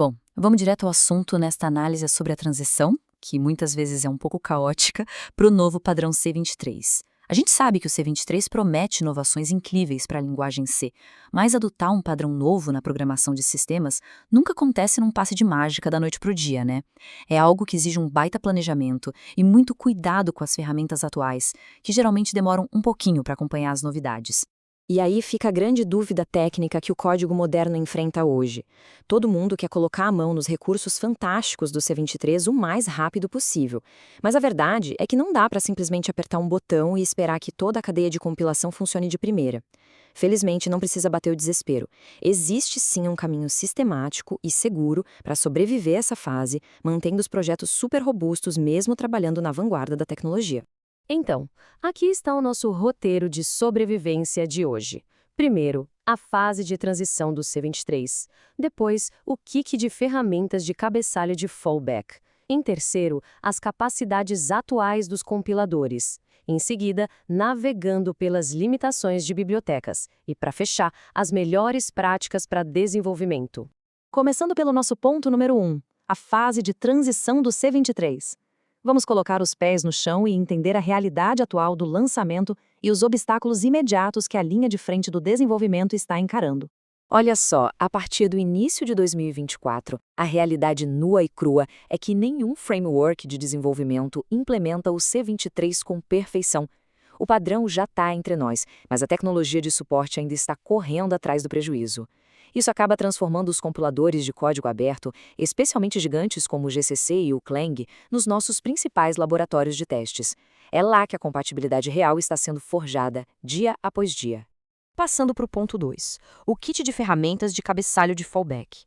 Bom, vamos direto ao assunto nesta análise sobre a transição, que muitas vezes é um pouco caótica, para o novo padrão C23. A gente sabe que o C23 promete inovações incríveis para a linguagem C, mas adotar um padrão novo na programação de sistemas nunca acontece num passe de mágica da noite para o dia, né? É algo que exige um baita planejamento e muito cuidado com as ferramentas atuais, que geralmente demoram um pouquinho para acompanhar as novidades. E aí fica a grande dúvida técnica que o código moderno enfrenta hoje. Todo mundo quer colocar a mão nos recursos fantásticos do C23 o mais rápido possível. Mas a verdade é que não dá para simplesmente apertar um botão e esperar que toda a cadeia de compilação funcione de primeira. Felizmente, não precisa bater o desespero. Existe sim um caminho sistemático e seguro para sobreviver a essa fase, mantendo os projetos super robustos mesmo trabalhando na vanguarda da tecnologia. Então, aqui está o nosso roteiro de sobrevivência de hoje. Primeiro, a fase de transição do C23. Depois, o kit de ferramentas de cabeçalho de fallback. Em terceiro, as capacidades atuais dos compiladores. Em seguida, navegando pelas limitações de bibliotecas. E, para fechar, as melhores práticas para desenvolvimento. Começando pelo nosso ponto número 1, a fase de transição do C23. Vamos colocar os pés no chão e entender a realidade atual do lançamento e os obstáculos imediatos que a linha de frente do desenvolvimento está encarando. Olha só, a partir do início de 2024, a realidade nua e crua é que nenhum framework de desenvolvimento implementa o C23 com perfeição. O padrão já está entre nós, mas a tecnologia de suporte ainda está correndo atrás do prejuízo. Isso acaba transformando os compiladores de código aberto, especialmente gigantes como o GCC e o Clang, nos nossos principais laboratórios de testes. É lá que a compatibilidade real está sendo forjada, dia após dia. Passando para o ponto 2, o kit de ferramentas de cabeçalho de fallback.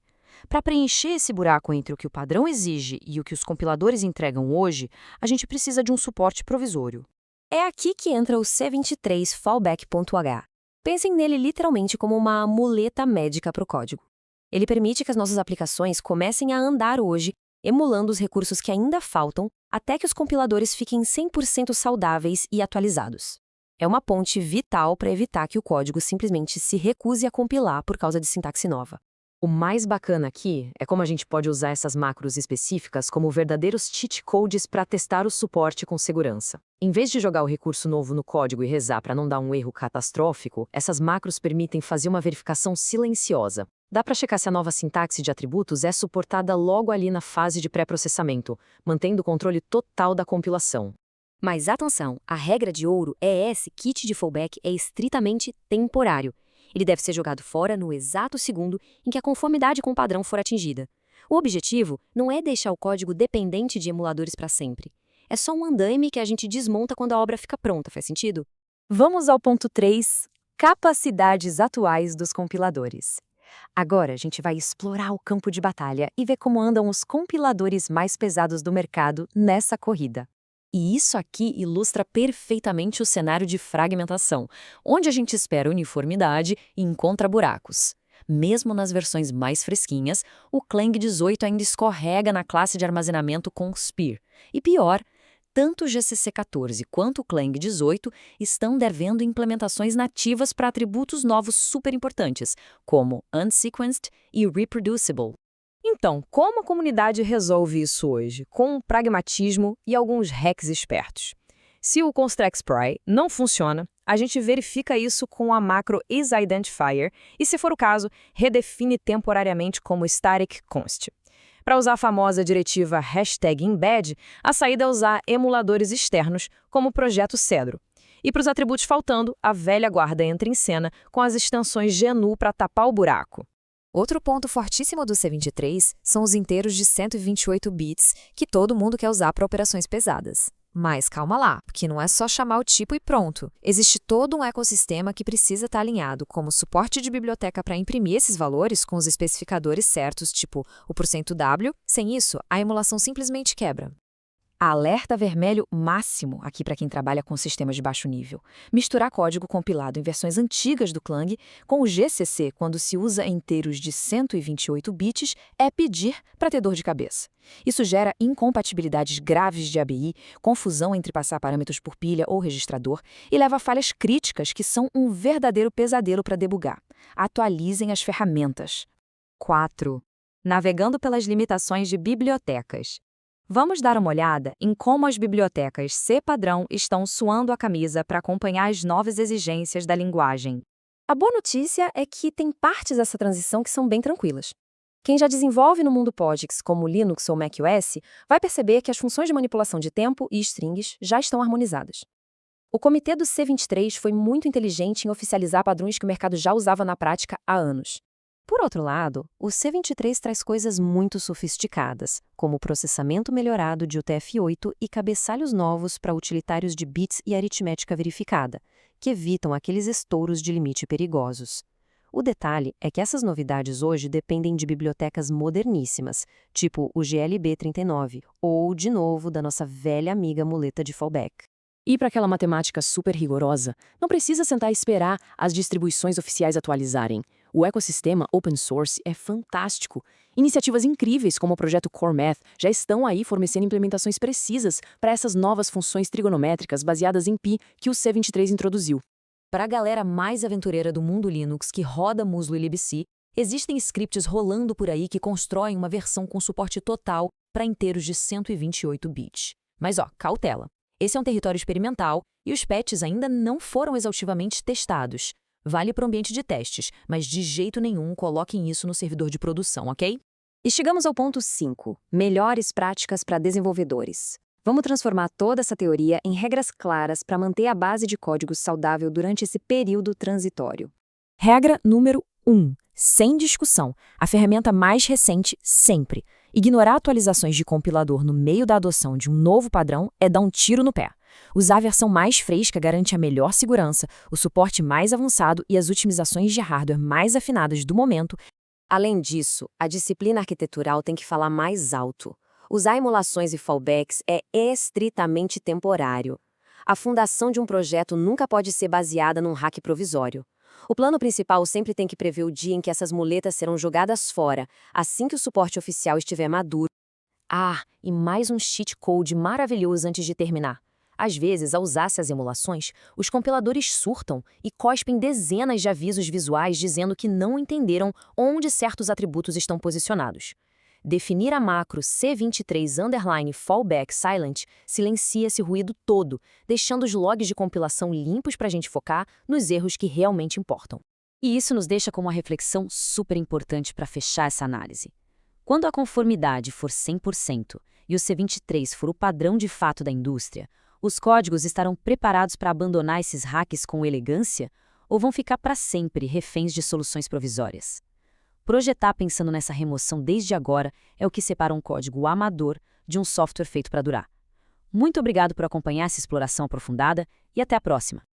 Para preencher esse buraco entre o que o padrão exige e o que os compiladores entregam hoje, a gente precisa de um suporte provisório. É aqui que entra o C23 Fallback.h. Pensem nele literalmente como uma muleta médica para o código. Ele permite que as nossas aplicações comecem a andar hoje, emulando os recursos que ainda faltam, até que os compiladores fiquem 100% saudáveis e atualizados. É uma ponte vital para evitar que o código simplesmente se recuse a compilar por causa de sintaxe nova. O mais bacana aqui é como a gente pode usar essas macros específicas como verdadeiros cheat codes para testar o suporte com segurança. Em vez de jogar o recurso novo no código e rezar para não dar um erro catastrófico, essas macros permitem fazer uma verificação silenciosa. Dá para checar se a nova sintaxe de atributos é suportada logo ali na fase de pré-processamento, mantendo o controle total da compilação. Mas atenção, a regra de ouro é esse kit de fallback é estritamente temporário. Ele deve ser jogado fora no exato segundo em que a conformidade com o padrão for atingida. O objetivo não é deixar o código dependente de emuladores para sempre. É só um andaime que a gente desmonta quando a obra fica pronta, faz sentido? Vamos ao ponto 3, capacidades atuais dos compiladores. Agora a gente vai explorar o campo de batalha e ver como andam os compiladores mais pesados do mercado nessa corrida. E isso aqui ilustra perfeitamente o cenário de fragmentação, onde a gente espera uniformidade e encontra buracos. Mesmo nas versões mais fresquinhas, o Clang 18 ainda escorrega na classe de armazenamento com Sphere. E pior, tanto o GCC 14 quanto o Clang 18 estão devendo implementações nativas para atributos novos super importantes, como Unsequenced e Reproducible. Então, como a comunidade resolve isso hoje? Com pragmatismo e alguns hacks espertos. Se o constraXpry não funciona, a gente verifica isso com a macro isIdentifier e, se for o caso, redefine temporariamente como staticconst. Para usar a famosa diretiva #embed, a saída é usar emuladores externos, como o projeto Cedro. E para os atributos faltando, a velha guarda entra em cena com as extensões GNU para tapar o buraco. Outro ponto fortíssimo do C23 são os inteiros de 128 bits que todo mundo quer usar para operações pesadas. Mas calma lá, porque não é só chamar o tipo e pronto. Existe todo um ecossistema que precisa estar alinhado, como suporte de biblioteca para imprimir esses valores com os especificadores certos, tipo o %W. Sem isso, a emulação simplesmente quebra. Alerta vermelho máximo aqui para quem trabalha com sistemas de baixo nível. Misturar código compilado em versões antigas do Clang com o GCC quando se usa inteiros de 128 bits é pedir para ter dor de cabeça. Isso gera incompatibilidades graves de ABI, confusão entre passar parâmetros por pilha ou registrador e leva a falhas críticas que são um verdadeiro pesadelo para debugar. Atualizem as ferramentas. 4. Navegando pelas limitações de bibliotecas. Vamos dar uma olhada em como as bibliotecas C-padrão estão suando a camisa para acompanhar as novas exigências da linguagem. A boa notícia é que tem partes dessa transição que são bem tranquilas. Quem já desenvolve no mundo POSIX, como Linux ou macOS, vai perceber que as funções de manipulação de tempo e strings já estão harmonizadas. O comitê do C23 foi muito inteligente em oficializar padrões que o mercado já usava na prática há anos. Por outro lado, o C23 traz coisas muito sofisticadas, como o processamento melhorado de UTF-8 e cabeçalhos novos para utilitários de bits e aritmética verificada, que evitam aqueles estouros de limite perigosos. O detalhe é que essas novidades hoje dependem de bibliotecas moderníssimas, tipo o GLB39, ou, de novo, da nossa velha amiga muleta de fallback. E para aquela matemática super rigorosa, não precisa sentar e esperar as distribuições oficiais atualizarem. O ecossistema open source é fantástico. Iniciativas incríveis como o projeto Core Math já estão aí fornecendo implementações precisas para essas novas funções trigonométricas baseadas em π que o C23 introduziu. Para a galera mais aventureira do mundo Linux que roda Muslo e libc, existem scripts rolando por aí que constroem uma versão com suporte total para inteiros de 128 bits. Mas cautela! Esse é um território experimental e os patches ainda não foram exaustivamente testados. Vale para o ambiente de testes, mas de jeito nenhum coloquem isso no servidor de produção, ok? E chegamos ao ponto 5, melhores práticas para desenvolvedores. Vamos transformar toda essa teoria em regras claras para manter a base de código saudável durante esse período transitório. Regra número 1. Sem discussão. A ferramenta mais recente sempre. Ignorar atualizações de compilador no meio da adoção de um novo padrão é dar um tiro no pé. Usar a versão mais fresca garante a melhor segurança, o suporte mais avançado e as otimizações de hardware mais afinadas do momento. Além disso, a disciplina arquitetural tem que falar mais alto. Usar emulações e fallbacks é estritamente temporário. A fundação de um projeto nunca pode ser baseada num hack provisório. O plano principal sempre tem que prever o dia em que essas muletas serão jogadas fora, assim que o suporte oficial estiver maduro. E mais um cheat code maravilhoso antes de terminar. Às vezes, ao usar essas emulações, os compiladores surtam e cospem dezenas de avisos visuais dizendo que não entenderam onde certos atributos estão posicionados. Definir a macro C23_fallback silent silencia esse ruído todo, deixando os logs de compilação limpos para a gente focar nos erros que realmente importam. E isso nos deixa com uma reflexão super importante para fechar essa análise. Quando a conformidade for 100% e o C23 for o padrão de fato da indústria, os códigos estarão preparados para abandonar esses hacks com elegância ou vão ficar para sempre reféns de soluções provisórias? Projetar pensando nessa remoção desde agora é o que separa um código amador de um software feito para durar. Muito obrigado por acompanhar essa exploração aprofundada e até a próxima!